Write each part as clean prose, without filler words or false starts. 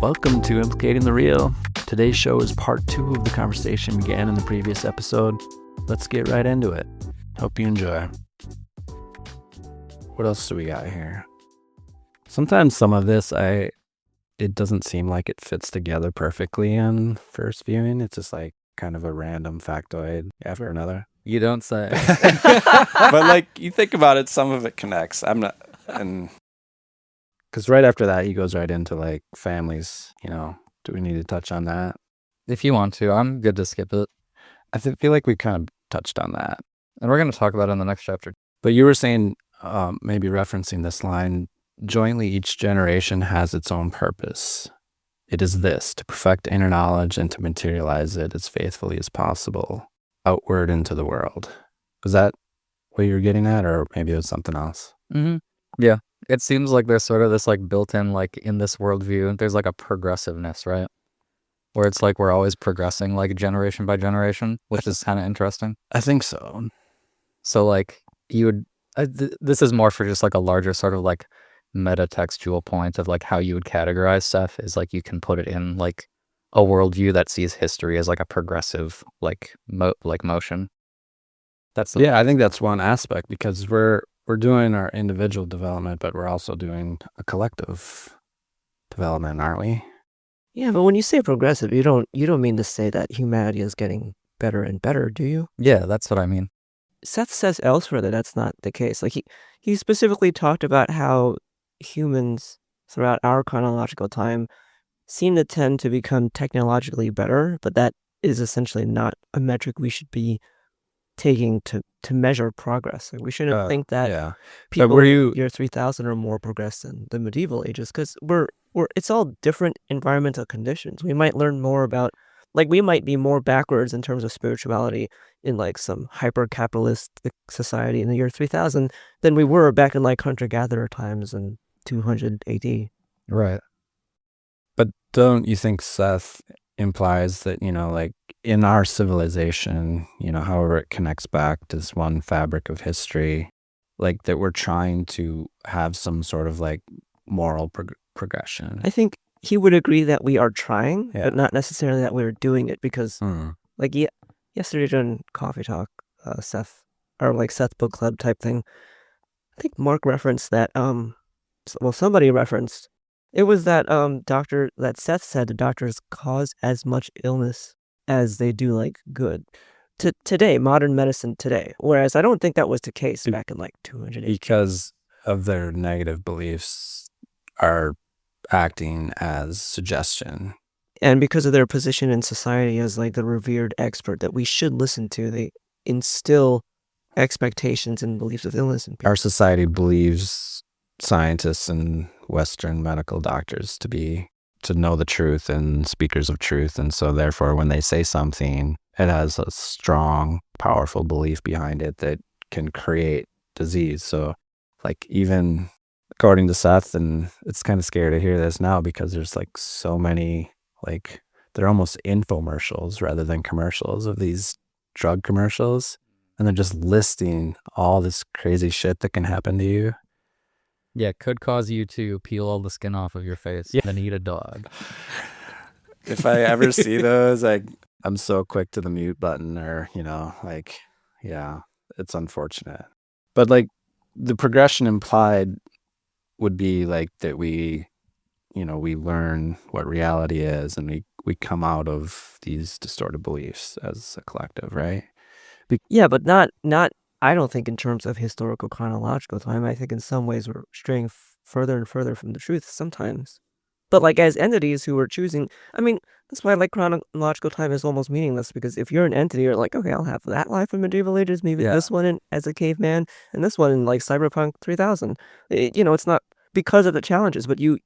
Welcome to Implicating the Real. Today's show is part 2 of the conversation began in the previous episode. Let's get right into it. Hope you enjoy. What else do we got here? Sometimes some of this, it doesn't seem like it fits together perfectly on first viewing. It's just like kind of a random factoid after another. You don't say. But like, you think about it, some of it connects. Because right after that, he goes right into like families, do we need to touch on that? If you want to, I'm good to skip it. I feel like we kind of touched on that. And we're going to talk about it in the next chapter. But you were saying, maybe referencing this line, jointly each generation has its own purpose. It is this, to perfect inner knowledge and to materialize it as faithfully as possible outward into the world. Was that what you were getting at, or maybe it was something else? Mm-hmm. Yeah. It seems like there's sort of this like built-in, like in this worldview, there's like a progressiveness, right? Where it's like we're always progressing like generation by generation, which is kind of interesting. I think so. So like you would, this is more for just like a larger sort of like metatextual point of like how you would categorize stuff is like you can put it in like a worldview that sees history as like a progressive like motion. I think that's one aspect, because we're doing our individual development, but we're also doing a collective development, aren't we? Yeah, but when you say progressive, you don't mean to say that humanity is getting better and better, do you? Yeah, that's what I mean. Seth says elsewhere that that's not the case. Like he specifically talked about how humans throughout our chronological time seem to tend to become technologically better, but that is essentially not a metric we should be taking to measure progress. Like we shouldn't think that people in year 3000 are more progressed than the medieval ages, because it's all different environmental conditions. We might learn more about, like, we might be more backwards in terms of spirituality in like some hyper-capitalistic society in the year 3000 than we were back in like hunter-gatherer times in 200 AD. Right. But don't you think Seth implies that, like in our civilization, however it connects back to this one fabric of history, like that we're trying to have some sort of like moral progression? I think he would agree that we are trying, but not necessarily that we're doing it, because like yesterday during Coffee Talk, Seth Book Club type thing, I think Mark referenced that, somebody referenced, it was that that Seth said the doctors cause as much illness as they do like good. Today, modern medicine today. Whereas I don't think that was the case back in like 200 AD. Because of their negative beliefs are acting as suggestion. And because of their position in society as like the revered expert that we should listen to, they instill expectations and beliefs of illness in people. Our society believes scientists and Western medical doctors to know the truth and speakers of truth. And so therefore, when they say something, it has a strong, powerful belief behind it that can create disease. So like even according to Seth, and it's kind of scary to hear this now because there's like so many, like they're almost infomercials rather than commercials of these drug commercials. And they're just listing all this crazy shit that can happen to you. Yeah, it could cause you to peel all the skin off of your face and then eat a dog. If I ever see those, I'm so quick to the mute button, or, it's unfortunate. But like the progression implied would be like that we learn what reality is, and we come out of these distorted beliefs as a collective, right? Yeah, but not I don't think in terms of historical chronological time. I think in some ways we're straying further and further from the truth sometimes. But like as entities who are choosing, I mean, that's why like chronological time is almost meaningless, because if you're an entity, you're like, okay, I'll have that life in medieval ages, maybe this one as a caveman, and this one in like cyberpunk 3000. It's not because of the challenges, but you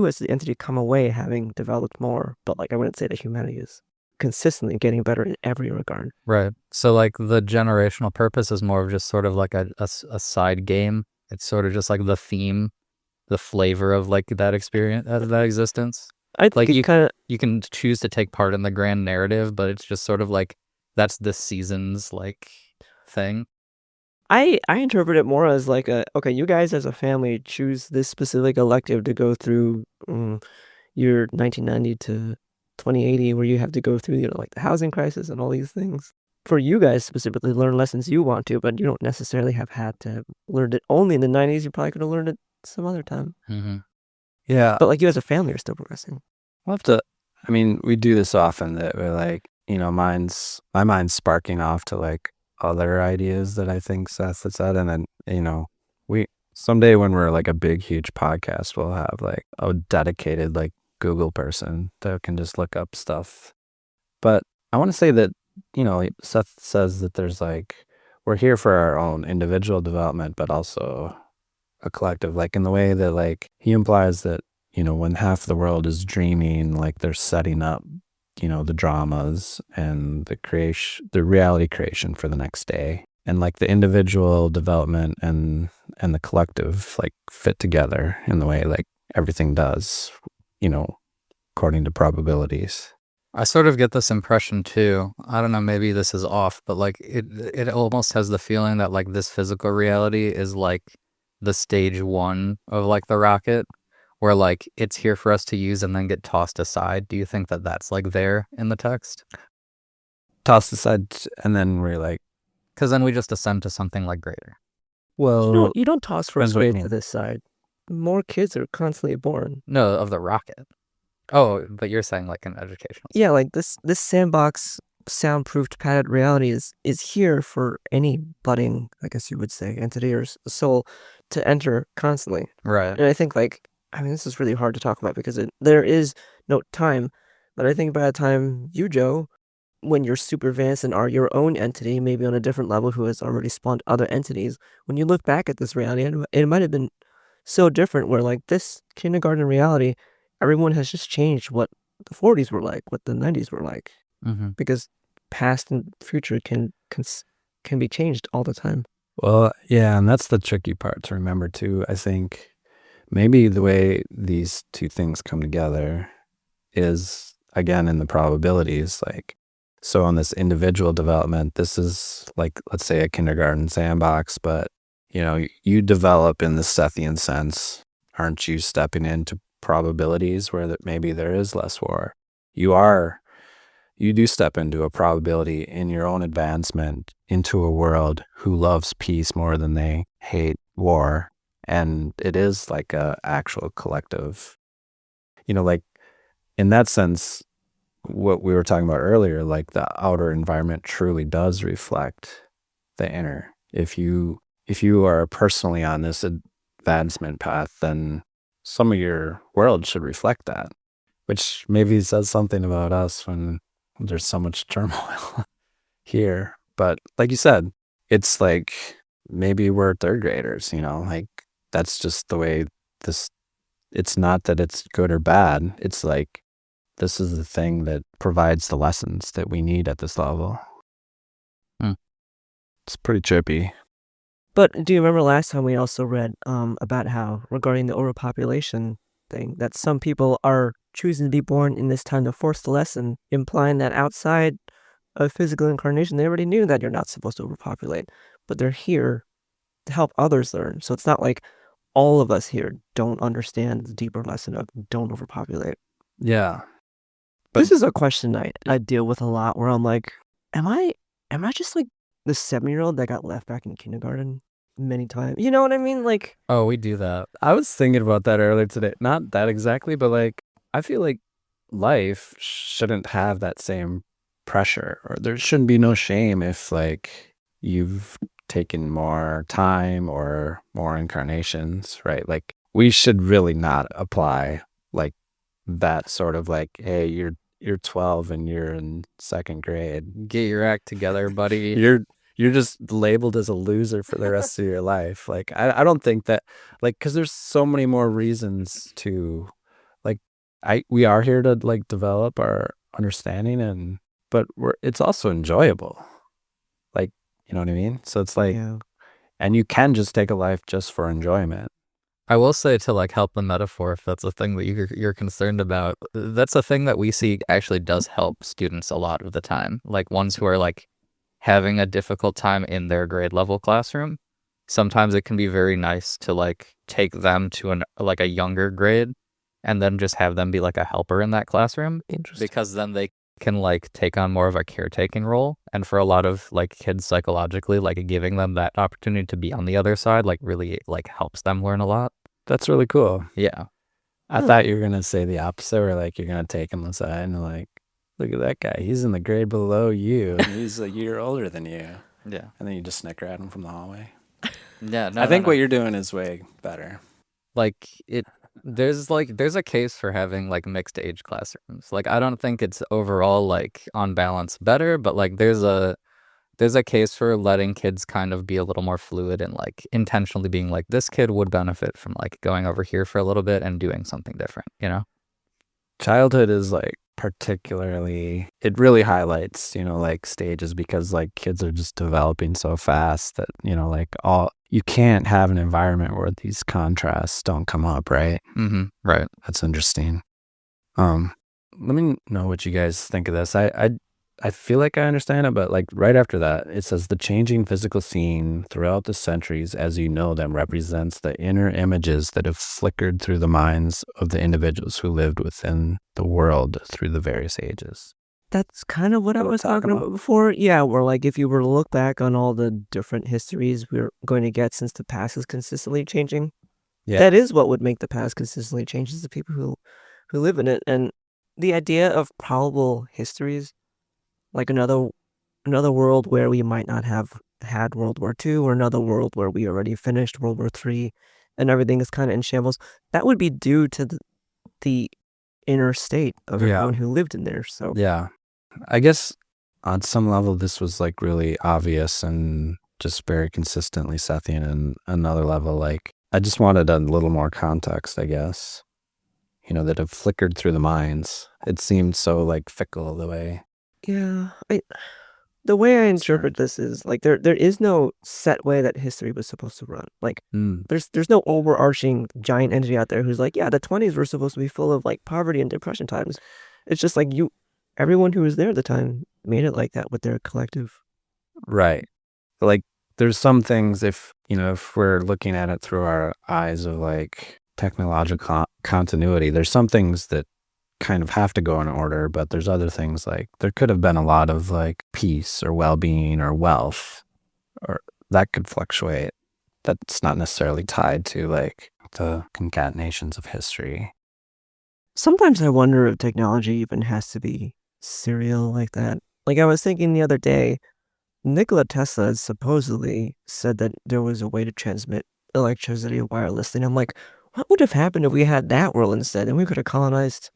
as the entity come away having developed more. But like I wouldn't say that humanity is consistently getting better in every regard. Right. So like the generational purpose is more of just sort of like a side game. It's sort of just like the theme, the flavor of like that experience, that existence. I think like you can choose to take part in the grand narrative, but it's just sort of like that's this season's like thing. I interpret it more as like okay, you guys as a family choose this specific elective to go through your 1990 to 2080, where you have to go through, like the housing crisis and all these things. For you guys specifically, learn lessons you want to, but you don't necessarily have had to learn it only in the 90s. You probably could have learned it some other time. Mm-hmm. Yeah. But like you as a family are still progressing. We'll have to, I mean, we do this often that we're like, my mind's sparking off to like other ideas that I think Seth had said. And then, we someday when we're like a big, huge podcast, we'll have like a dedicated like Google person that can just look up stuff. But I want to say that, Seth says that there's like, we're here for our own individual development, but also a collective, like in the way that like he implies that, when half the world is dreaming, like they're setting up, the dramas and the reality creation for the next day. And like the individual development and the collective like fit together in the way like everything does, according to probabilities. I sort of get this impression too. I don't know, maybe this is off, but like it almost has the feeling that like this physical reality is like the stage one of like the rocket, where like it's here for us to use and then get tossed aside. Do you think that that's like there in the text? Tossed aside, and then we're like, because then we just ascend to something like greater. Well, you don't toss from depends what you straight to mean. this side. More kids are constantly born. No, of the rocket. Oh, but you're saying like an educational. Yeah, like this sandbox soundproofed padded reality is here for any budding, I guess you would say, entity or soul to enter constantly. Right. And I think this is really hard to talk about because there is no time. But I think by the time you, Joe, when you're super advanced and are your own entity, maybe on a different level who has already spawned other entities, when you look back at this reality, it might have been so different where like this kindergarten reality, everyone has just changed what the 40s were like, what the 90s were like. Mm-hmm. Because past and future can be changed all the time. Well, yeah, and that's the tricky part to remember too. I think maybe the way these two things come together is, again, in the probabilities. Like, so on this individual development, this is like, let's say a kindergarten sandbox, but, you develop in the Sethian sense. Aren't you stepping into probabilities where that maybe there is less war? You do step into a probability in your own advancement into a world who loves peace more than they hate war. And it is like a actual collective, like in that sense, what we were talking about earlier, like the outer environment truly does reflect the inner. If you are personally on this advancement path, then some of your world should reflect that, which maybe says something about us when there's so much turmoil here. But like you said, it's like maybe we're third graders, like that's just the way this, it's not that it's good or bad. It's like, this is the thing that provides the lessons that we need at this level. It's pretty trippy. But do you remember last time we also read about how, regarding the overpopulation thing, that some people are choosing to be born in this time to force the lesson, implying that outside of physical incarnation, they already knew that you're not supposed to overpopulate, but they're here to help others learn. So it's not like all of us here don't understand the deeper lesson of don't overpopulate. Yeah. But this is a question I deal with a lot where I'm like, am I just like the 7-year-old that got left back in kindergarten many times? You know what I mean? Like, oh, we do that. I was thinking about that earlier today. Not that exactly, but like, I feel like life shouldn't have that same pressure, or there shouldn't be no shame if like you've taken more time or more incarnations, right? Like we should really not apply like that sort of like, hey, you're 12 and you're in second grade. Get your act together, buddy. You're just labeled as a loser for the rest of your life. Like I don't think that, like, because there's so many more reasons to, like, we are here to like develop our understanding, but it's also enjoyable. Like, you know what I mean? So it's like, yeah. And you can just take a life just for enjoyment. I will say, to like help the metaphor, if that's a thing that you're concerned about, that's a thing that we see actually does help students a lot of the time. Like ones who are like having a difficult time in their grade level classroom. Sometimes it can be very nice to like take them to a younger grade and then just have them be like a helper in that classroom, Interesting. because then they can like take on more of a caretaking role. And for a lot of like kids psychologically, like giving them that opportunity to be on the other side like really like helps them learn a lot. That's really cool. Yeah. I thought you were going to say the opposite, where like you're going to take him aside and like, look at that guy. He's in the grade below you. He's a year older than you. Yeah. And then you just snicker at him from the hallway. Yeah. No, I think no. what you're doing is way better. Like there's a case for having like mixed age classrooms. Like I don't think it's overall like on balance better, but like there's a case for letting kids kind of be a little more fluid and like intentionally being like, this kid would benefit from like going over here for a little bit and doing something different, you know? Childhood is like particularly, it really highlights, you know, like stages, because like kids are just developing so fast that, you know, like you can't have an environment where these contrasts don't come up, right? Mm-hmm. Right. That's interesting. Let me know what you guys think of this. I feel like I understand it, but like right after that, it says the changing physical scene throughout the centuries as you know them represents the inner images that have flickered through the minds of the individuals who lived within the world through the various ages. That's kind of what I was talking about before. Yeah, where like if you were to look back on all the different histories we're going to get, since the past is consistently changing, that is what would make the past consistently change, is the people who live in it. And the idea of probable histories, like another world where we might not have had World War II, or another world where we already finished World War III and everything is kind of in shambles, that would be due to the inner state of everyone who lived in there. So yeah, I guess on some level this was like really obvious and just very consistently Sethian, and another level, like I just wanted a little more context, I guess, you know, that have flickered through the minds. It seemed so like fickle the way. yeah, the way I interpret this is like there is no set way that history was supposed to run. Like there's no overarching giant entity out there who's like, yeah, the 20s were supposed to be full of like poverty and depression times. It's just like everyone who was there at the time made it like that with their collective. Right. Like there's some things, if we're looking at it through our eyes of like technological continuity, there's some things that kind of have to go in order, but there's other things like there could have been a lot of like peace or well-being or wealth, or that could fluctuate. That's not necessarily tied to like the concatenations of history. Sometimes I wonder if technology even has to be serial like that. Like I was thinking the other day, Nikola Tesla supposedly said that there was a way to transmit electricity wirelessly. And I'm like, what would have happened if we had that world instead? And we could have colonized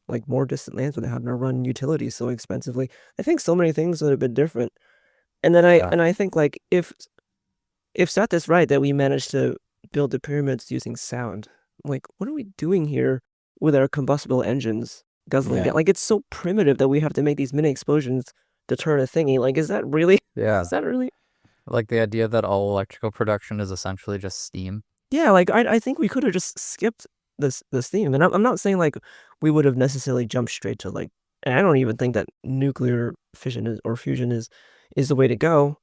like more distant lands without having to run utilities so expensively. I think so many things would have been different. And then I think like if Seth is right that we managed to build the pyramids using sound, like what are we doing here with our combustible engines guzzling down? Like it's so primitive that we have to make these mini explosions to turn a thingy. Like is that really? Yeah. Is that really? Like the idea that all electrical production is essentially just steam. Yeah, like I think we could have just skipped this theme. And I'm not saying like we would have necessarily jumped straight to like, and I don't even think that nuclear fission or fusion is the way to go.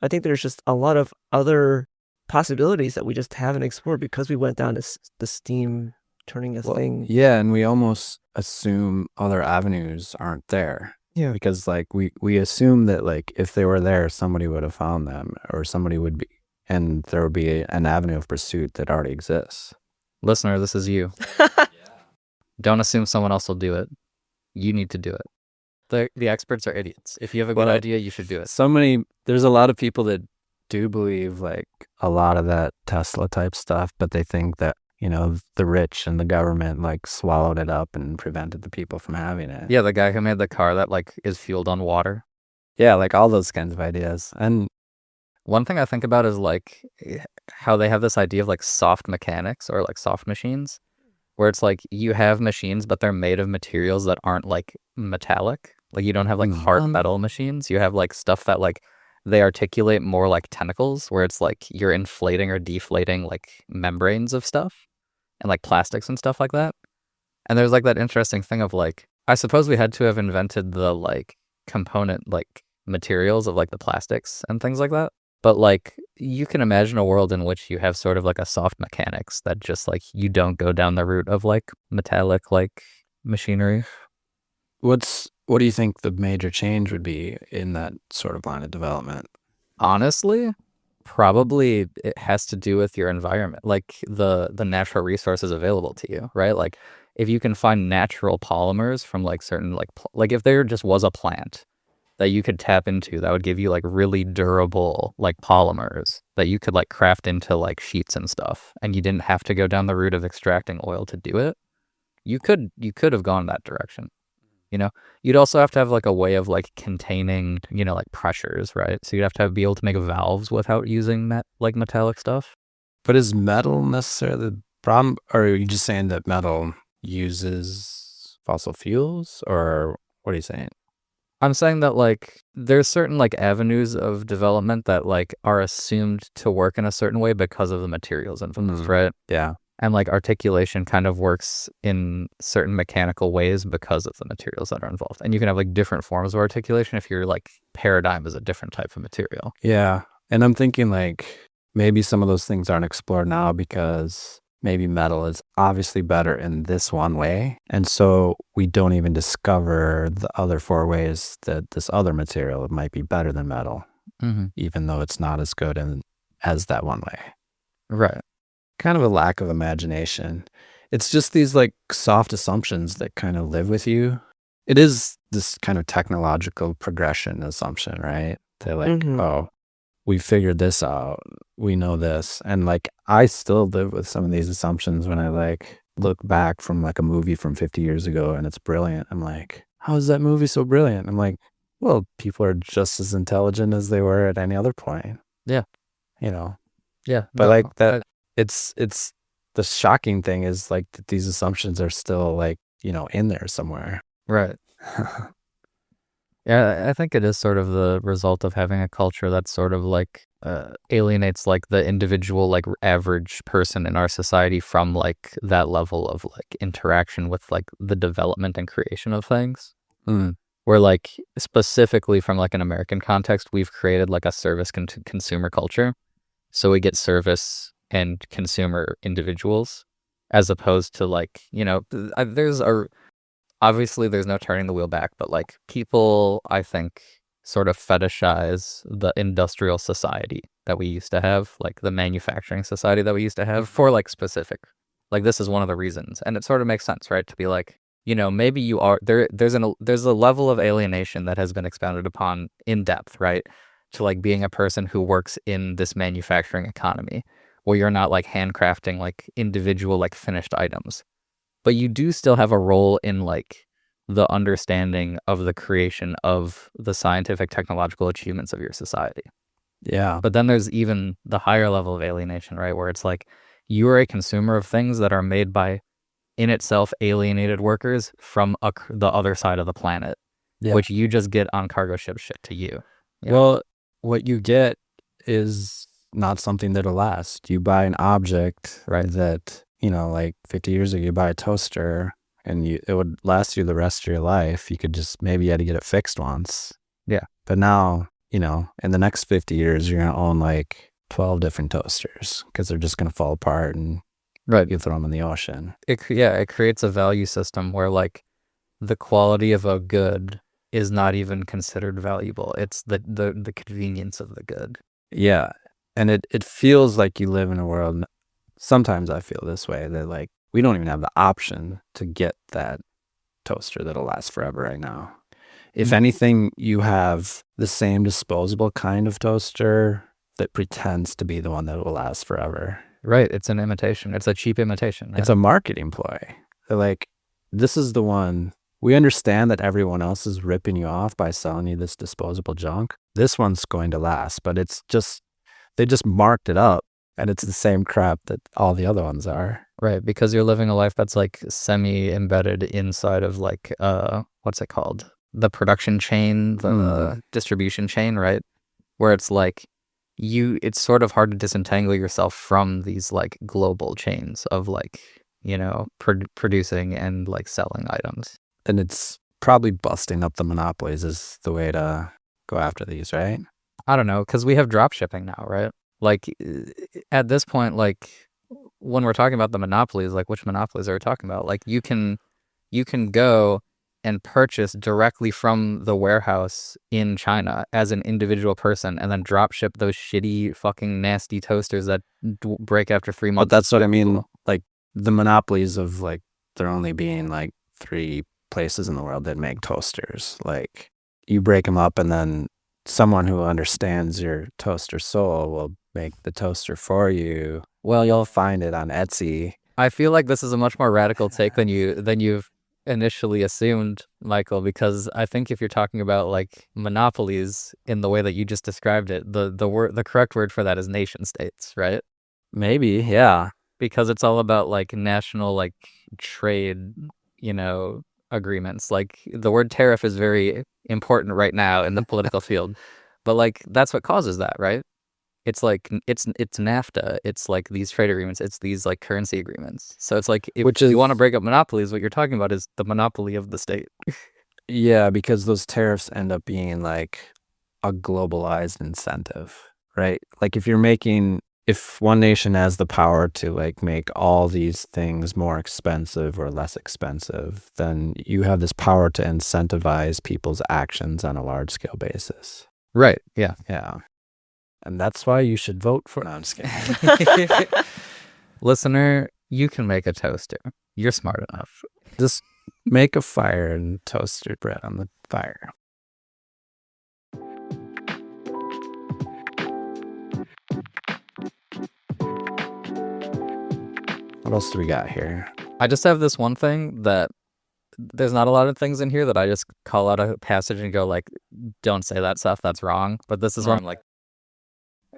I think there's just a lot of other possibilities that we just haven't explored because we went down the steam turning a thing. Yeah, and we almost assume other avenues aren't there. Yeah. Because like we assume that like if they were there, somebody would have found them, or somebody would be, and there would be an avenue of pursuit that already exists. Listener, this is you. Don't assume someone else will do it. You need to do it. The experts are idiots. If you have a good idea, you should do it. There's a lot of people that do believe like a lot of that Tesla type stuff, but they think that, the rich and the government like swallowed it up and prevented the people from having it. Yeah, the guy who made the car that like is fueled on water. Yeah, like all those kinds of ideas. And one thing I think about is like how they have this idea of like soft mechanics or like soft machines, where it's like you have machines, but they're made of materials that aren't like metallic. Like you don't have like hard metal machines. You have like stuff that like they articulate more like tentacles, where it's like you're inflating or deflating like membranes of stuff and like plastics and stuff like that. And there's like that interesting thing of like, I suppose we had to have invented the like component like materials of like the plastics and things like that. But like you can imagine a world in which you have sort of like a soft mechanics that just like you don't go down the route of like metallic like machinery. What do you think the major change would be in that sort of line of development? Honestly, probably it has to do with your environment, like the natural resources available to you, right? Like if you can find natural polymers from like certain like if there just was a plant that you could tap into that would give you like really durable like polymers that you could like craft into like sheets and stuff, and you didn't have to go down the route of extracting oil to do it, you could have gone that direction. You know, you'd also have to have like a way of like containing, you know, like pressures, right? So you'd have to be able to make valves without using like metallic stuff. But is metal necessarily the problem, or are you just saying that metal uses fossil fuels, or what are you saying? I'm saying that like there's certain like avenues of development that like are assumed to work in a certain way because of the materials involved, right? Yeah. And like articulation kind of works in certain mechanical ways because of the materials that are involved. And you can have like different forms of articulation if your like paradigm is a different type of material. Yeah. And I'm thinking like maybe some of those things aren't explored now because maybe metal is obviously better in this one way. And so we don't even discover the other 4 ways that this other material might be better than metal, even though it's not as good as that one way. Right. Kind of a lack of imagination. It's just these like soft assumptions that kind of live with you. It is this kind of technological progression assumption, right? They're like, oh, we figured this out. We know this. And like, I still live with some of these assumptions when I like look back from like a movie from 50 years ago and it's brilliant. I'm like, how is that movie so brilliant? I'm like, well, people are just as intelligent as they were at any other point. Yeah. You know? Yeah. But like that, it's the shocking thing is like that these assumptions are still like, you know, in there somewhere. Right. Yeah, I think it is sort of the result of having a culture that sort of like alienates like the individual like average person in our society from like that level of like interaction with like the development and creation of things. Where like specifically from like an American context, we've created like a service consumer culture. So we get service and consumer individuals as opposed to like, you know, obviously there's no turning the wheel back, but like people, I think, sort of fetishize the industrial society that we used to have, like the manufacturing society that we used to have for like specific, like this is one of the reasons. And it sort of makes sense, right? To be like, you know, maybe you are there's a level of alienation that has been expounded upon in depth, right? To like being a person who works in this manufacturing economy where you're not like handcrafting like individual like finished items, but you do still have a role in like the understanding of the creation of the scientific technological achievements of your society. Yeah. But then there's even the higher level of alienation, right? Where it's like you are a consumer of things that are made by in itself alienated workers from the other side of the planet, which you just get on cargo ship shit to you. Yeah. Well, what you get is not something that'll last. You buy an object, right, that, you know, like 50 years ago, you buy a toaster and it would last you the rest of your life. You could just, maybe you had to get it fixed once. Yeah. But now, you know, in the next 50 years, you're going to own like 12 different toasters because they're just going to fall apart and you throw them in the ocean. It creates a value system where like the quality of a good is not even considered valuable. It's the convenience of the good. Yeah. And it feels like you live in a world, sometimes I feel this way, that like we don't even have the option to get that toaster that'll last forever right now. If anything, you have the same disposable kind of toaster that pretends to be the one that will last forever. Right. It's an imitation. It's a cheap imitation. Right? It's a marketing ploy. They're like, this is the one. We understand that everyone else is ripping you off by selling you this disposable junk. This one's going to last, but it's just, they just marked it up and it's the same crap that all the other ones are. Right. Because you're living a life that's like semi-embedded inside of like, what's it called? The production chain, the distribution chain, right? Where it's like, it's sort of hard to disentangle yourself from these like global chains of like, you know, producing and like selling items. And it's probably busting up the monopolies is the way to go after these, right? I don't know, because we have drop shipping now, right? Like at this point, like when we're talking about the monopolies, like which monopolies are we talking about? Like you can go and purchase directly from the warehouse in China as an individual person and then drop ship those shitty fucking nasty toasters that break after 3 But months. that's what I mean. Like the monopolies of like there only being like 3 places in the world that make toasters. Like you break them up and then someone who understands your toaster soul will make the toaster for you. Well, you'll find it on Etsy. I feel like this is a much more radical take than you've initially assumed, Michael, because I think if you're talking about like monopolies in the way that you just described it, the correct word for that is nation states, right? Maybe, yeah. Because it's all about like national like trade, agreements. Like the word tariff is very important right now in the political field, but like that's what causes that, right? It's like it's NAFTA. It's like these trade agreements. It's these like currency agreements. So it's like if you want to break up monopolies, what you're talking about is the monopoly of the state. Yeah, because those tariffs end up being like a globalized incentive, right? Like if one nation has the power to like make all these things more expensive or less expensive, then you have this power to incentivize people's actions on a large scale basis. Right. Yeah. Yeah. And that's why you should vote for. No, I'm just kidding. Listener, you can make a toaster. You're smart enough. Just make a fire and toast your bread on the fire. What else do we got here? I just have this one thing that there's not a lot of things in here that I just call out a passage and go like, don't say that stuff. That's wrong. But this is where I'm like,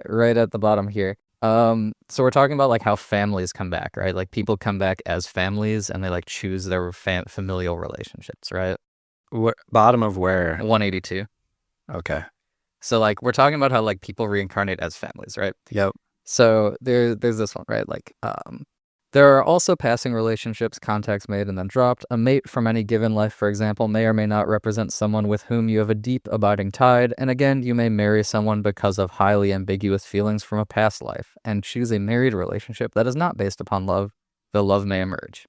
right at the bottom here. So we're talking about like how families come back, right? Like people come back as families and they like choose their familial relationships, right? Bottom of where? 182. Okay. So like we're talking about how like people reincarnate as families, right? Yep. So there's this one, right? Like there are also passing relationships, contacts made and then dropped. A mate from any given life, for example, may or may not represent someone with whom you have a deep, abiding tide. And again, you may marry someone because of highly ambiguous feelings from a past life and choose a married relationship that is not based upon love, though love may emerge.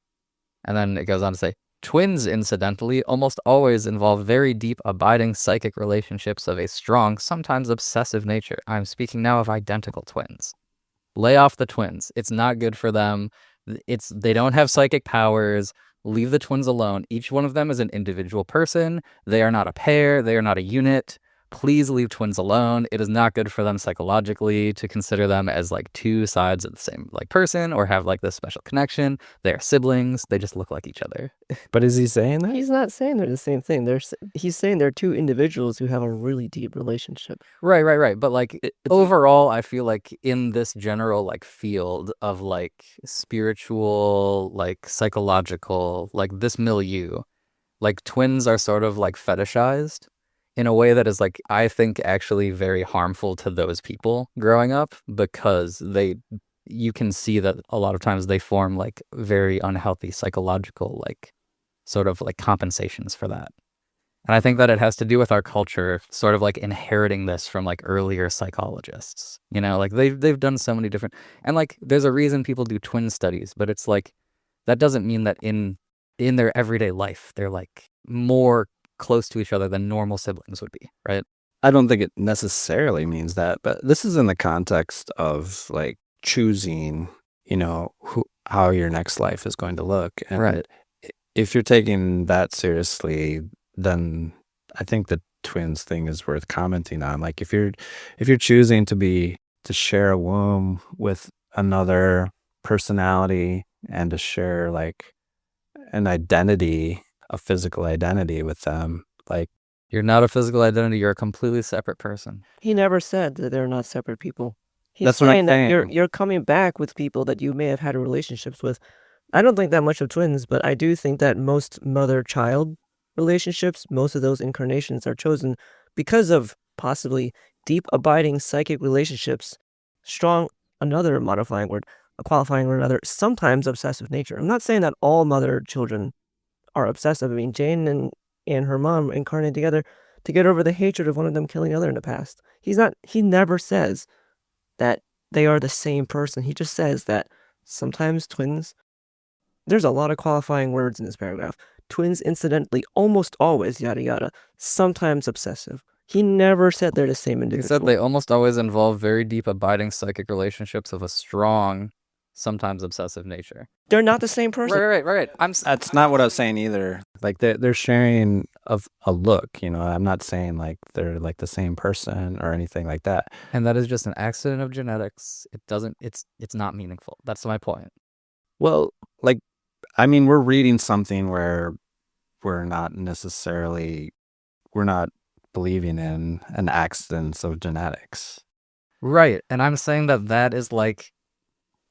And then it goes on to say, twins, incidentally, almost always involve very deep, abiding psychic relationships of a strong, sometimes obsessive nature. I'm speaking now of identical twins. Lay off the twins. It's not good for them. They don't have psychic powers. Leave the twins alone. Each one of them is an individual person. They are not a pair. They are not a unit. Please leave twins alone. It is not good for them psychologically to consider them as like two sides of the same like person or have like this special connection. They are siblings. They just look like each other. But is he saying that? He's not saying they're the same thing. He's saying they're two individuals who have a really deep relationship. Right. But like overall, I feel like in this general like field of like spiritual, like psychological, like this milieu, like twins are sort of like fetishized in a way that is like, I think actually very harmful to those people growing up because you can see that a lot of times they form like very unhealthy psychological, like sort of like compensations for that. And I think that it has to do with our culture sort of like inheriting this from like earlier psychologists, like they've done so many different, and like there's a reason people do twin studies, but it's like, that doesn't mean that in their everyday life, they're like more close to each other than normal siblings would be, right? I don't think it necessarily means that, but this is in the context of like choosing, how your next life is going to look. And right. If you're taking that seriously, then I think the twins thing is worth commenting on. Like if you're choosing to share a womb with another personality and to share like an identity, a physical identity with them, like you're not a physical identity, you're a completely separate person. He never said that they're not separate people. He's that's what I'm saying. That you're coming back with people that you may have had relationships with. I don't think that much of twins, but I do think that most mother-child relationships, most of those incarnations are chosen because of possibly deep, abiding psychic relationships, strong, another modifying word, a qualifying word, another, sometimes obsessive nature. I'm not saying that all mother children are obsessive. I mean, Jane and her mom incarnate together to get over the hatred of one of them killing the other in the past. He never says that they are the same person. He just says that sometimes twins, there's a lot of qualifying words in this paragraph. Twins, incidentally, almost always, yada yada, sometimes obsessive. He never said they're the same He individual. said they almost always involve very deep, abiding psychic relationships of a strong, sometimes obsessive nature. They're not the same person. Right. That's not what I was saying either. Like they're sharing of a look, you know. I'm not saying like they're like the same person or anything like that. And that is just an accident of genetics. It's not meaningful. That's my point. Well, like, I mean, we're reading something where we're not believing in an accident of genetics. Right. And I'm saying that is like,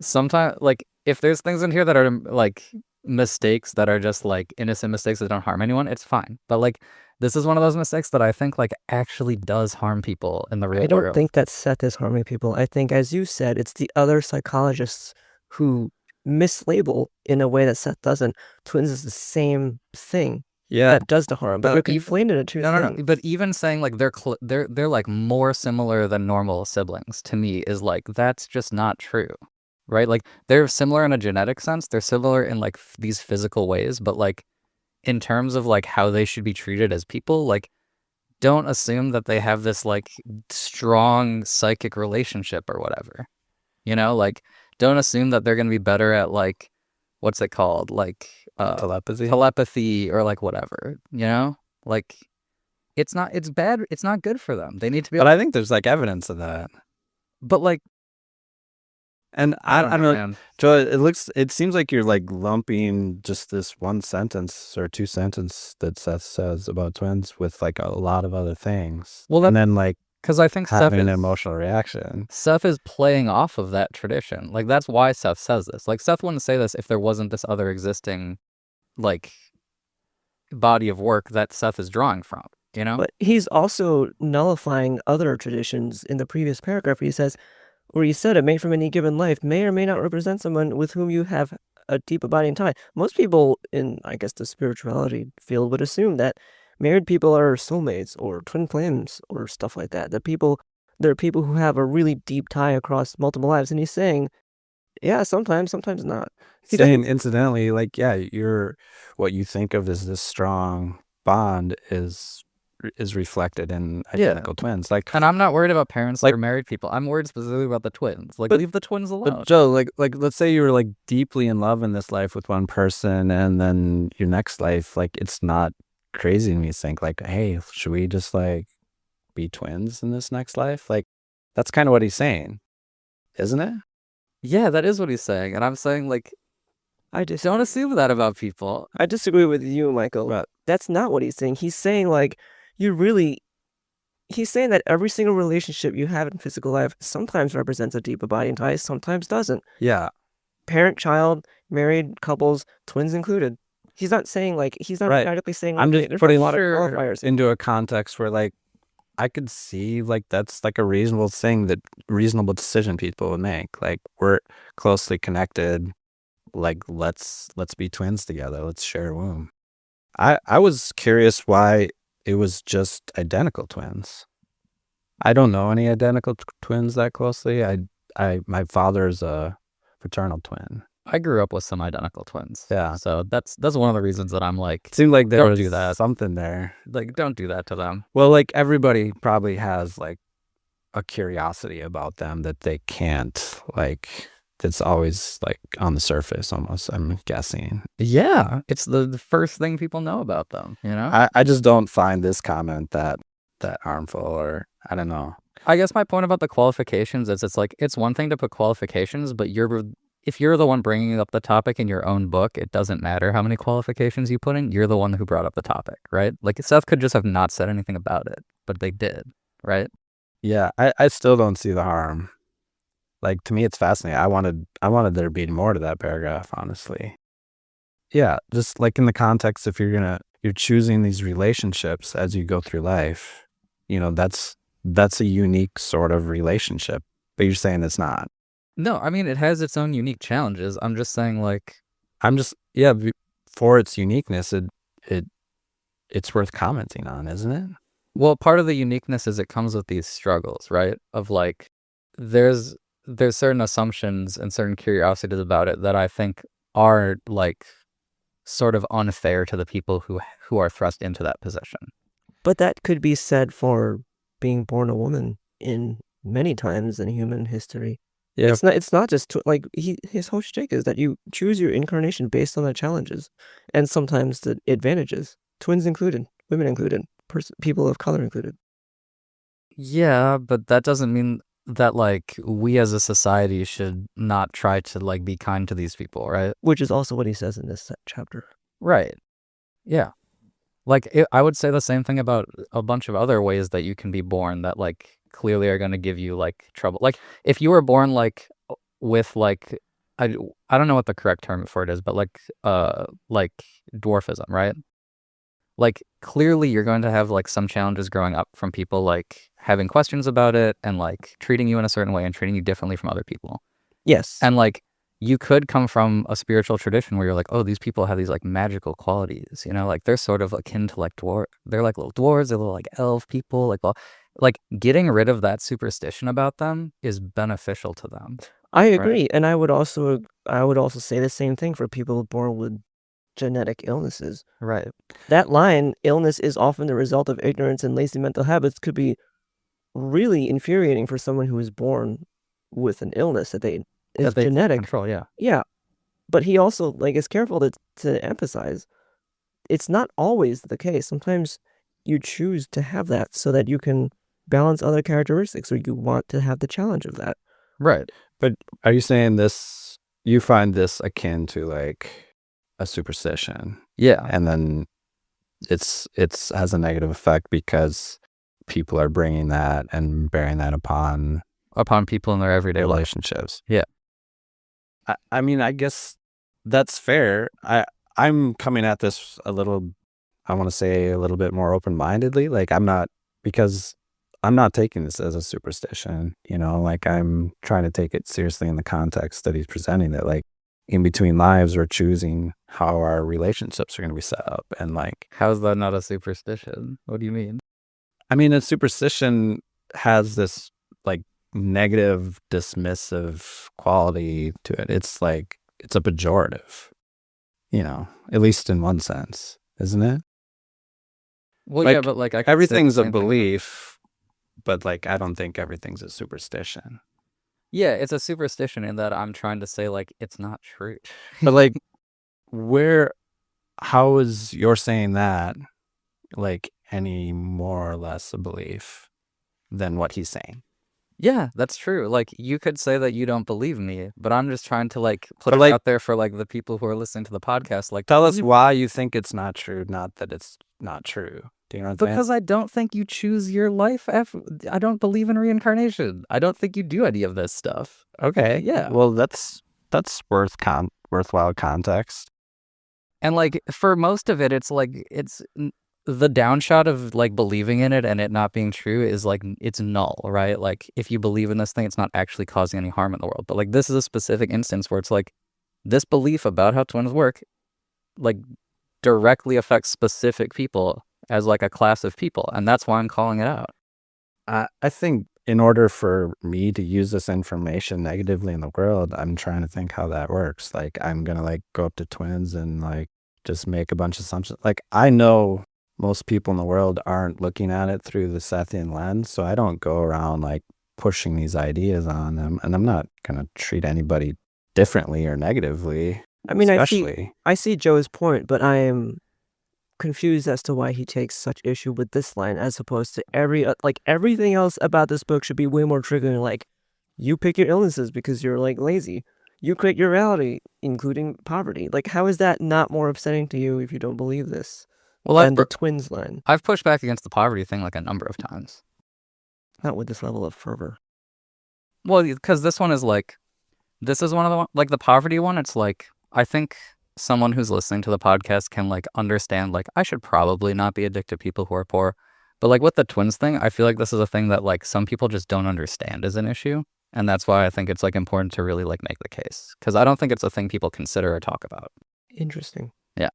sometimes, like, if there's things in here that are like mistakes that are just like innocent mistakes that don't harm anyone, it's fine. But like, this is one of those mistakes that I think like actually does harm people in the real world. I don't think that Seth is harming people. I think, as you said, it's the other psychologists who mislabel in a way that Seth doesn't. Twins is the same thing. Yeah, that does the harm, but we're conflating the two things. No. But even saying like they're like more similar than normal siblings to me is like, that's just not true, right? Like they're similar in a genetic sense. They're similar in like these physical ways, but like in terms of like how they should be treated as people, like don't assume that they have this like strong psychic relationship or whatever. You know, like don't assume that they're gonna be better at like, what's it called? Like telepathy or like whatever, you know, like it's bad. It's not good for them. They need to be. But I think there's like evidence of that. But like, and I don't know, Joe, it seems like you're like lumping just this one sentence or two sentences that Seth says about twins with like a lot of other things. Well, and then like, because I think having an emotional reaction. Seth is playing off of that tradition. Like that's why Seth says this. Like Seth wouldn't say this if there wasn't this other existing like body of work that Seth is drawing from, you know? But he's also nullifying other traditions in the previous paragraph where he said a mate from any given life may or may not represent someone with whom you have a deep abiding tie. Most people in, I guess, the spirituality field would assume that married people are soulmates or twin flames or stuff like that. There are people who have a really deep tie across multiple lives, and he's saying, yeah, sometimes not. Saying incidentally, like, yeah, what you think of as this strong bond is reflected in identical twins. Like, and I'm not worried about parents like married people. I'm worried specifically about the twins. Like, leave the twins alone. But Joe, like let's say you were like deeply in love in this life with one person, and then your next life, like, it's not crazy to me to think like, hey, should we just like be twins in this next life? Like, that's kind of what he's saying, isn't it? Yeah, that is what he's saying. And I'm saying, like, don't assume that about people. I disagree with you, Michael. Right. That's not what he's saying. He's saying, like, he's saying that every single relationship you have in physical life sometimes represents a deep abiding tie, sometimes doesn't. Yeah. Parent, child, married, couples, twins included. He's not saying, like, he's not radically saying, I'm just putting a lot of qualifiers into a context where, like, I could see like that's like a reasonable decision people would make. Like, we're closely connected. Like, let's be twins together. Let's share a womb. I was curious why it was just identical twins. I don't know any identical twins that closely. My father's a fraternal twin. I grew up with some identical twins. Yeah. So that's one of the reasons that I'm like, it seemed like there was do that. Something there. Like, don't do that to them. Well, like, everybody probably has like a curiosity about them that they can't, like, it's always like on the surface almost, I'm guessing. Yeah. It's the first thing people know about them, you know? I just don't find this comment that harmful, or I don't know. I guess my point about the qualifications is it's like, it's one thing to put qualifications, but if you're the one bringing up the topic in your own book, it doesn't matter how many qualifications you put in. You're the one who brought up the topic, right? Like, Seth could just have not said anything about it, but they did, right? Yeah, I still don't see the harm. Like, to me, it's fascinating. I wanted there to be more to that paragraph, honestly. Yeah, just like in the context, if you're choosing these relationships as you go through life, you know, that's a unique sort of relationship, but you're saying it's not. No, I mean, it has its own unique challenges. I'm just saying, like, for its uniqueness, it's worth commenting on, isn't it? Well, part of the uniqueness is it comes with these struggles, right? Of like, there's certain assumptions and certain curiosities about it that I think are like sort of unfair to the people who are thrust into that position. But that could be said for being born a woman in many times in human history. Yeah. It's not just like his whole shtick is that you choose your incarnation based on the challenges and sometimes the advantages, twins included, women included, people of color included. Yeah, but that doesn't mean that like we as a society should not try to like be kind to these people, right? Which is also what he says in this chapter. Right. Yeah. Like I would say the same thing about a bunch of other ways that you can be born that like clearly are going to give you like trouble. Like if you were born like with like I don't know what the correct term for it is, but like dwarfism, right? Like clearly you're going to have like some challenges growing up from people like having questions about it and like treating you in a certain way and treating you differently from other people. Yes. And like you could come from a spiritual tradition where you're like, oh, these people have these like magical qualities, you know, like they're sort of akin to like they're like little dwarves, they're little like elf people, like getting rid of that superstition about them is beneficial to them. I agree. Right? And I would also say the same thing for people born with genetic illnesses. Right. That line, illness is often the result of ignorance and lazy mental habits, could be really infuriating for someone who is born with an illness that they genetic. Control, yeah. Yeah. But he also like is careful to emphasize it's not always the case. Sometimes you choose to have that so that you can balance other characteristics or you want to have the challenge of that. Right. But are you saying this, you find this akin to like a superstition? Yeah. And then it's has a negative effect because people are bringing that and bearing that upon people in their everyday relationships. Life. Yeah. I mean, I guess that's fair. I'm coming at this a little, I want to say a little bit more open-mindedly. Like because I'm not taking this as a superstition, you know, like I'm trying to take it seriously in the context that he's presenting it. Like in between lives, we're choosing how our relationships are going to be set up. And like, how's that not a superstition? What do you mean? I mean, a superstition has this like negative, dismissive quality to it. It's like, it's a pejorative, you know, at least in one sense, isn't it? Well, like, yeah, but like everything's a belief, but like, I don't think everything's a superstition. Yeah, it's a superstition in that I'm trying to say like, it's not true. But like, how is you're saying that like any more or less a belief than what he's saying? Yeah, that's true. Like you could say that you don't believe me, but I'm just trying to like put it out there for like the people who are listening to the podcast. Like, tell us why you think it's not true, not that it's not true. Do you know what I'm saying? Because I don't think you choose your life. I don't believe in reincarnation. I don't think you do any of this stuff. Okay. Yeah. Well, that's worthwhile context. And like for most of it, it's like the downshot of like believing in it and it not being true is like it's null, right? Like if you believe in this thing, it's not actually causing any harm in the world. But like this is a specific instance where it's like this belief about how twins work like directly affects specific people as like a class of people, and that's why I'm calling it out. I think in order for me to use this information negatively in the world, I'm trying to think how that works. Like I'm gonna like go up to twins and like just make a bunch of assumptions. Like I know most people in the world aren't looking at it through the Sethian lens, so I don't go around like pushing these ideas on them, and I'm not gonna treat anybody differently or negatively. I mean, I see Joe's point, but I am confused as to why he takes such issue with this line as opposed to everything else about this book should be way more triggering. Like, you pick your illnesses because you're like lazy. You create your reality, including poverty. Like, how is that not more upsetting to you if you don't believe this? Well, and the twins line. I've pushed back against the poverty thing like a number of times. Not with this level of fervor. Well, because this one is like, this is one of the, like the poverty one, it's like, I think someone who's listening to the podcast can like understand like I should probably not be addicted to people who are poor. But like with the twins thing, I feel like this is a thing that like some people just don't understand as an issue. And that's why I think it's like important to really like make the case. Because I don't think it's a thing people consider or talk about. Interesting. Yeah.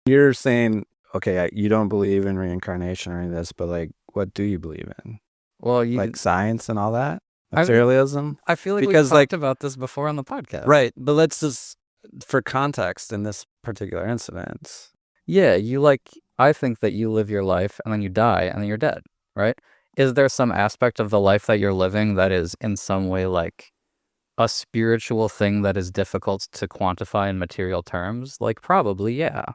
You're saying, okay, you don't believe in reincarnation or any of this, but like, what do you believe in? Well, Like science and all that? I- Materialism? I feel like because, we've like- talked about this before on the podcast. Right. But let's just, for context in this particular incident. Yeah, I think that you live your life and then you die and then you're dead, right? Is there some aspect of the life that you're living that is in some way like a spiritual thing that is difficult to quantify in material terms? Like, probably, yeah.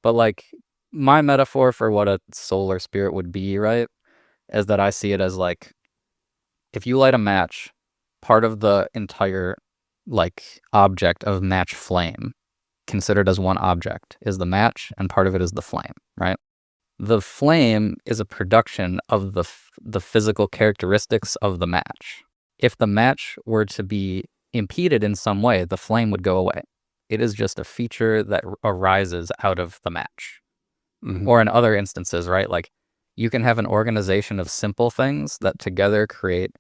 But like, my metaphor for what a soul or spirit would be, right, is that I see it as like, if you light a match, part of the entire like object of match flame, considered as one object, is the match, and part of it is the flame, right? The flame is a production of the physical characteristics of the match. If the match were to be impeded in some way, the flame would go away. It is just a feature that arises out of the match. Mhm. Or in other instances, right? Like, you can have an organization of simple things that together create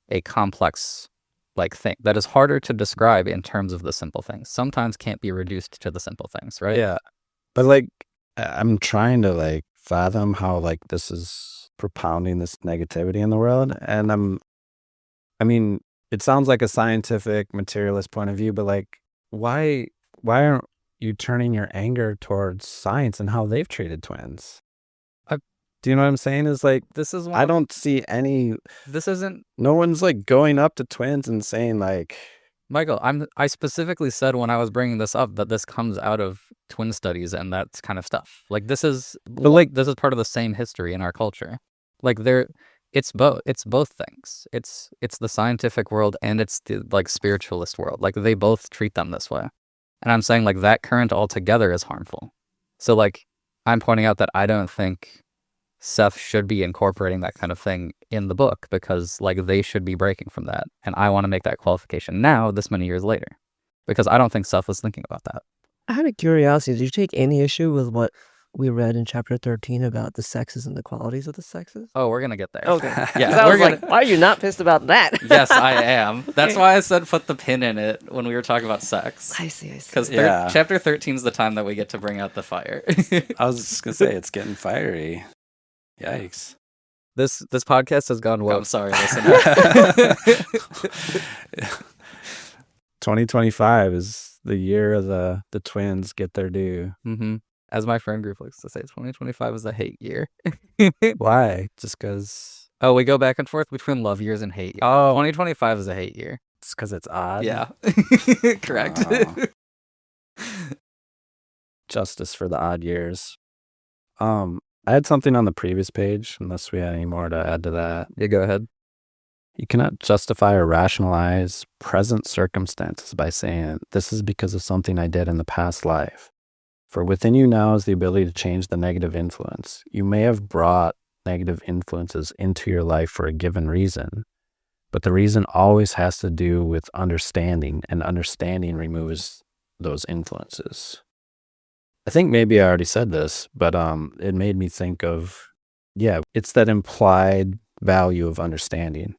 a complex like thing that is harder to describe in terms of the simple things. Sometimes can't be reduced to the simple things, right? Yeah. But like, I'm trying to like fathom how like this is propounding this negativity in the world. And I mean, it sounds like a scientific materialist point of view, but like, why aren't you turning your anger towards science and how they've treated twins? Do you know what I'm saying? Is like, This is I don't see any, This isn't no one's like going up to twins and saying like, Michael. I specifically said when I was bringing this up that this comes out of twin studies and that kind of stuff. Like, this is this is part of the same history in our culture. Like, it's both things. It's the scientific world and it's the like spiritualist world. Like, they both treat them this way. And I'm saying like that current altogether is harmful. So like, I'm pointing out that I don't think Seth should be incorporating that kind of thing in the book, because like they should be breaking from that. And I want to make that qualification now, this many years later, because I don't think Seth was thinking about that. Out of curiosity, did you take any issue with what we read in chapter 13 about the sexes and the qualities of the sexes? Oh, we're going to get there. Okay. Yeah, I was like, why are you not pissed about that? Yes, I am. That's why I said put the pin in it when we were talking about sex. I see. Because Yeah. chapter 13 is the time that we get to bring out the fire. I was just gonna say it's getting fiery. Yikes. This podcast has gone well. I'm sorry, listener. 2025 is the year of the twins get their due. Mm-hmm. As my friend group likes to say, 2025 is a hate year. Why? Just because? Oh, we go back and forth between love years and hate years. Oh, 2025 is a hate year. it's because it's odd. Yeah. Correct. Oh. Justice for the odd years. I had something on the previous page, unless we had any more to add to that. Yeah, go ahead. You cannot justify or rationalize present circumstances by saying, this is because of something I did in the past life. For within you now is the ability to change the negative influence. You may have brought negative influences into your life for a given reason, but the reason always has to do with understanding, and understanding removes those influences. I think maybe I already said this, but it made me think of, yeah, it's that implied value of understanding.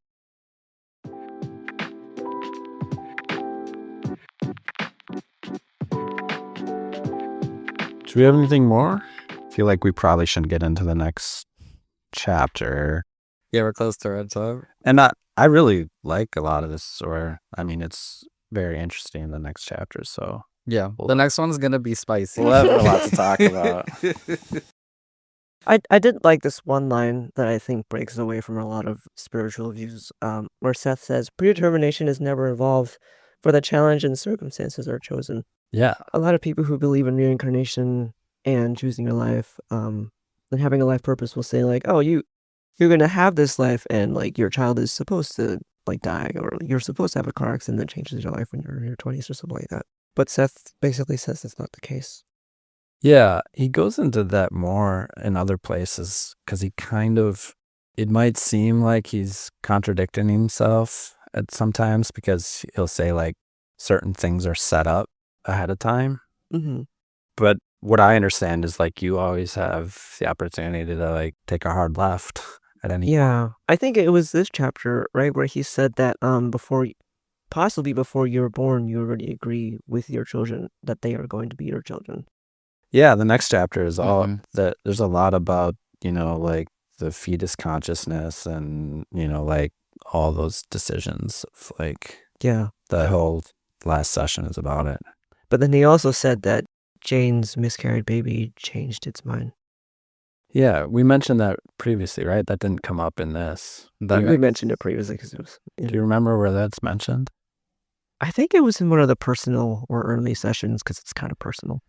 Do we have anything more? I feel like we probably shouldn't get into the next chapter. Yeah, we're close to red time. And I really like a lot of this, or I mean, it's very interesting in the next chapter. So Yeah, the next one's going to be spicy. we'll have a lot to talk about. I did like this one line that I think breaks away from a lot of spiritual views, where Seth says, predetermination is never involved, for the challenge and circumstances are chosen. Yeah. A lot of people who believe in reincarnation and choosing your life, and having a life purpose will say like, oh, you're going to have this life and like your child is supposed to like die, or you're supposed to have a car accident that changes your life when you're in your 20s or something like that. But Seth basically says that's not the case. Yeah, he goes into that more in other places because it might seem like he's contradicting himself at sometimes, because he'll say like certain things are set up ahead of time. Mm-hmm. But what I understand is like you always have the opportunity to like take a hard left at any. Yeah, I think it was this chapter, right, where he said that possibly before you were born, you already agree with your children that they are going to be your children. Yeah, the next chapter is all Mhm. that. There's a lot about, like the fetus consciousness and, like all those decisions of like Yeah. the whole last session is about it. But then he also said that Jane's miscarried baby changed its mind. Yeah, we mentioned that previously, right? That didn't come up in this. That We mentioned it previously because it was. Do you remember where that's mentioned? I think it was in one of the personal or early sessions because it's kind of personal.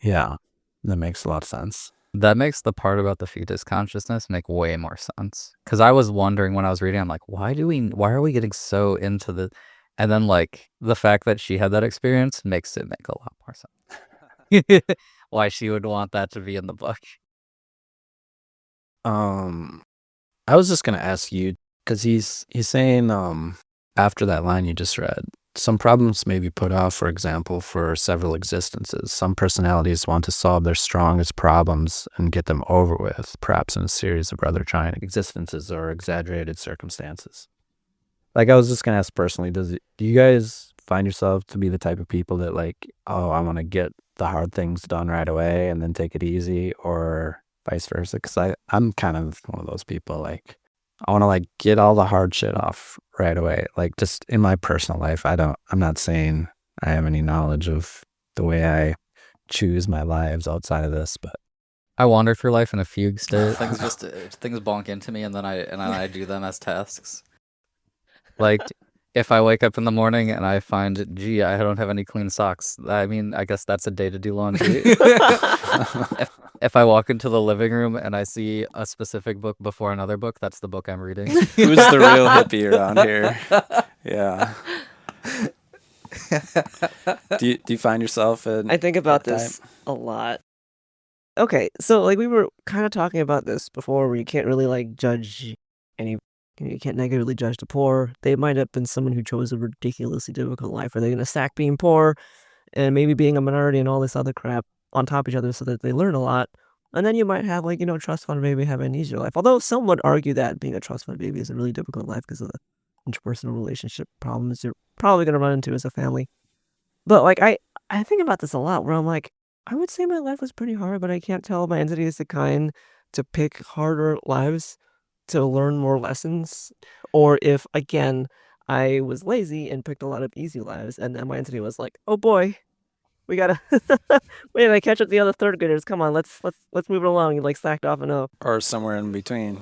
Yeah, that makes a lot of sense. That makes the part about the fetus consciousness make way more sense. Because I was wondering when I was reading, I'm like, why are we getting so into the, and then like the fact that she had that experience makes it make a lot more sense. Why she would want that to be in the book. I was just gonna ask you because he's saying after that line you just read, some problems may be put off, for example, for several existences. Some personalities want to solve their strongest problems and get them over with, perhaps in a series of rather trying existences or exaggerated circumstances. Like, I was just gonna ask personally, do you guys find yourself to be the type of people that like, oh, I want to get the hard things done right away and then take it easy, or vice versa? Because I'm kind of one of those people. Like, I want to like get all the hard shit off right away. Like, just in my personal life, I'm not saying I have any knowledge of the way I choose my lives outside of this, but I wander through life in a fugue state. Things bonk into me, and then I do them as tasks. Like, if I wake up in the morning and I find, gee, I don't have any clean socks, I mean, I guess that's a day to do laundry. If I walk into the living room and I see a specific book before another book, that's the book I'm reading. Who's the real hippie around here? Yeah. Do you find yourself in? I think about that this a lot. Okay, so like we were kind of talking about this before, where you can't really like judge any. You can't negatively judge the poor. They might have been someone who chose a ridiculously difficult life. Are they going to stack being poor and maybe being a minority and all this other crap on top of each other so that they learn a lot? And then you might have like, trust fund baby have an easier life. Although some would argue that being a trust fund baby is a really difficult life because of the interpersonal relationship problems you're probably going to run into as a family. But like I think about this a lot where I'm like, I would say my life was pretty hard, but I can't tell my entity is the kind to pick harder lives to learn more lessons. Or if, again, I was lazy and picked a lot of easy lives, and then my entity was like, oh boy, we gotta wait, I catch up the other third graders. Come on, let's move it along. You like slacked off enough. or somewhere in between.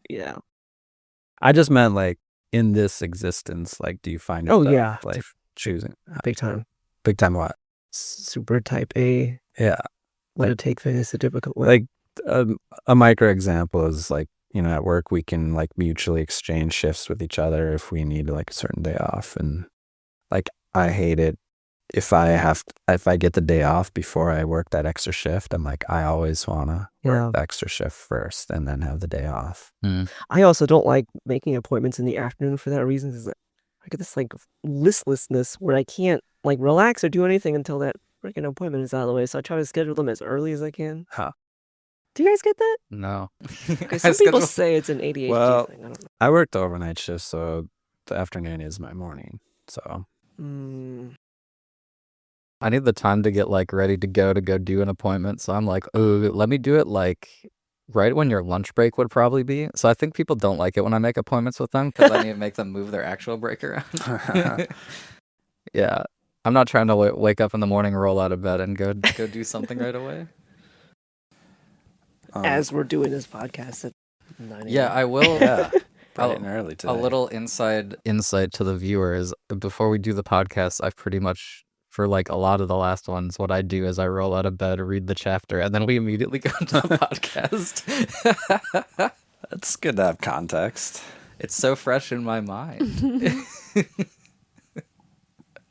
Yeah. I just meant like in this existence. Like, do you find yourself yeah. like choosing Big time. big time what? Super type A. Yeah, Let it take things a difficult way. like a micro example is like, at work we can like mutually exchange shifts with each other if we need like a certain day off, and like I hate it if I get the day off before I work that extra shift. I'm like, I always wanna work the extra shift first and then have the day off. I also don't like making appointments in the afternoon for that reason. 'Cause I get this like listlessness where I can't like relax or do anything until that freaking appointment is out of the way. So I try to schedule them as early as I can. Huh. Do you guys get that? No. Because some people say it's an ADHD Well, thing. I don't know. I worked overnight shift, so the afternoon is my morning. So I need the time to get like ready to go do an appointment. So I'm like, oh, let me do it like right when your lunch break would probably be. So I think people don't like it when I make appointments with them because I need to make them move their actual break around. Yeah. I'm not trying to wake up in the morning, roll out of bed, and go do something right away. as we're doing this podcast at 9 a.m. Yeah, I will. yeah, bright and early today. A little insight to the viewers. Before we do the podcast, I've pretty much, for like a lot of the last ones, what I do is I roll out of bed, read the chapter, and then we immediately go to the podcast. That's good to have context. It's so fresh in my mind.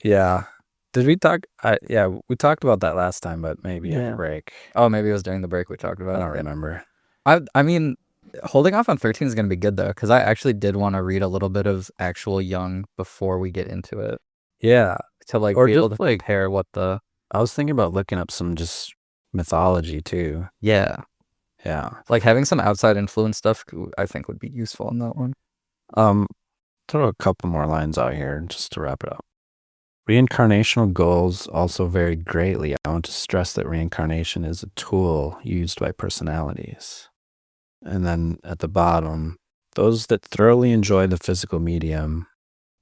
Yeah. Did we talk? Yeah, we talked about that last time, but maybe at the break. Oh, maybe it was during the break we talked about I it. don't remember. I mean, holding off on 13 is going to be good, though, because I actually did want to read a little bit of actual Jung before we get into it. Yeah. To like Or be able just, to like, compare what the... I was thinking about looking up some just mythology too. Yeah. Yeah. Like having some outside influence stuff, I think would be useful in that one. Throw a couple more lines out here just to wrap it up. Reincarnational goals also vary greatly. I want to stress that reincarnation is a tool used by personalities. And then at the bottom, those that thoroughly enjoy the physical medium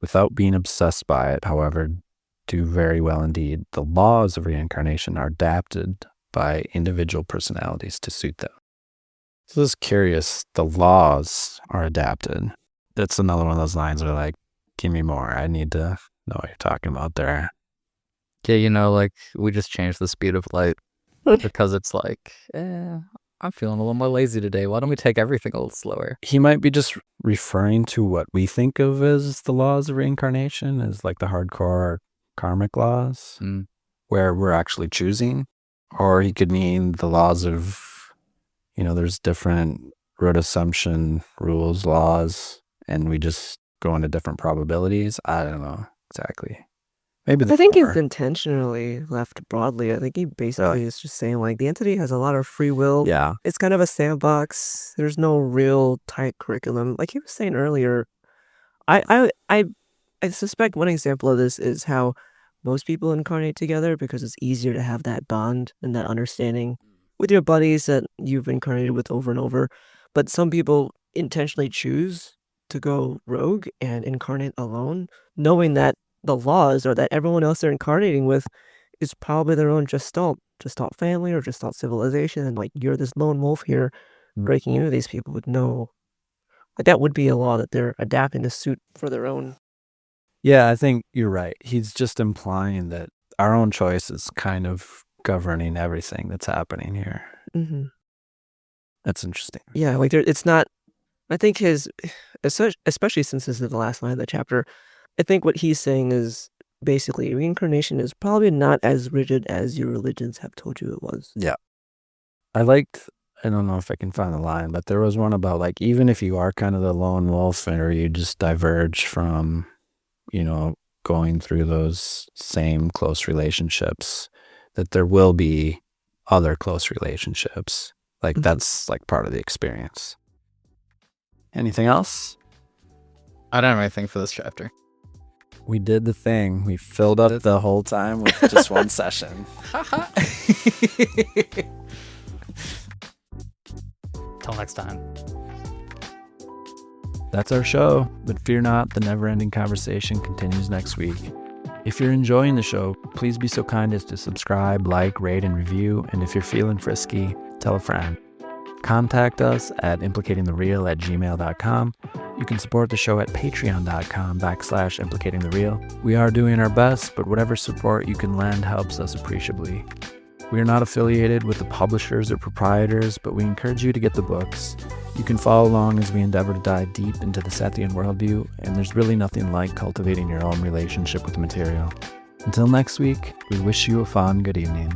without being obsessed by it, however, do very well indeed. The laws of reincarnation are adapted by individual personalities to suit them. So this is curious. The laws are adapted. That's another one of those lines where like, give me more. I need to know what you're talking about there. Yeah, like we just changed the speed of light because it's like, I'm feeling a little more lazy today. Why don't we take everything a little slower? He might be just referring to what we think of as the laws of reincarnation, as like the hardcore karmic laws, where we're actually choosing. Or he could mean the laws of, there's different root assumption rules, laws, and we just go into different probabilities. I don't know exactly. Maybe I think he's intentionally left broadly. I think he basically is just saying like the entity has a lot of free will. Yeah. It's kind of a sandbox. There's no real tight curriculum. Like he was saying earlier, I suspect one example of this is how most people incarnate together because it's easier to have that bond and that understanding with your buddies that you've incarnated with over and over. But some people intentionally choose to go rogue and incarnate alone, knowing that the laws or that everyone else they're incarnating with is probably their own Gestalt family or Gestalt civilization. And like, you're this lone wolf here breaking into these people with no, like that would be a law that they're adapting to suit for their own. Yeah, I think you're right. He's just implying that our own choice is kind of governing everything that's happening here. Mm-hmm. That's interesting. Yeah, like it's not, I think especially since this is the last line of the chapter, I think what he's saying is basically reincarnation is probably not as rigid as your religions have told you it was. Yeah. I don't know if I can find the line, but there was one about like, even if you are kind of the lone wolf or you just diverge from, going through those same close relationships, that there will be other close relationships. Like that's like part of the experience. Anything else? I don't have anything for this chapter. We did the thing. We filled up the whole time with just one session. Till next time. That's our show, but fear not, the never-ending conversation continues next week. If you're enjoying the show, please be so kind as to subscribe, like, rate, and review, and if you're feeling frisky, tell a friend. Contact us at implicatingthereal@gmail.com. You can support the show at patreon.com/implicatingthereal. We are doing our best, but whatever support you can lend helps us appreciably. We are not affiliated with the publishers or proprietors, but we encourage you to get the books. You can follow along as we endeavor to dive deep into the Sethian worldview, and there's really nothing like cultivating your own relationship with the material. Until next week, we wish you a fun good evening.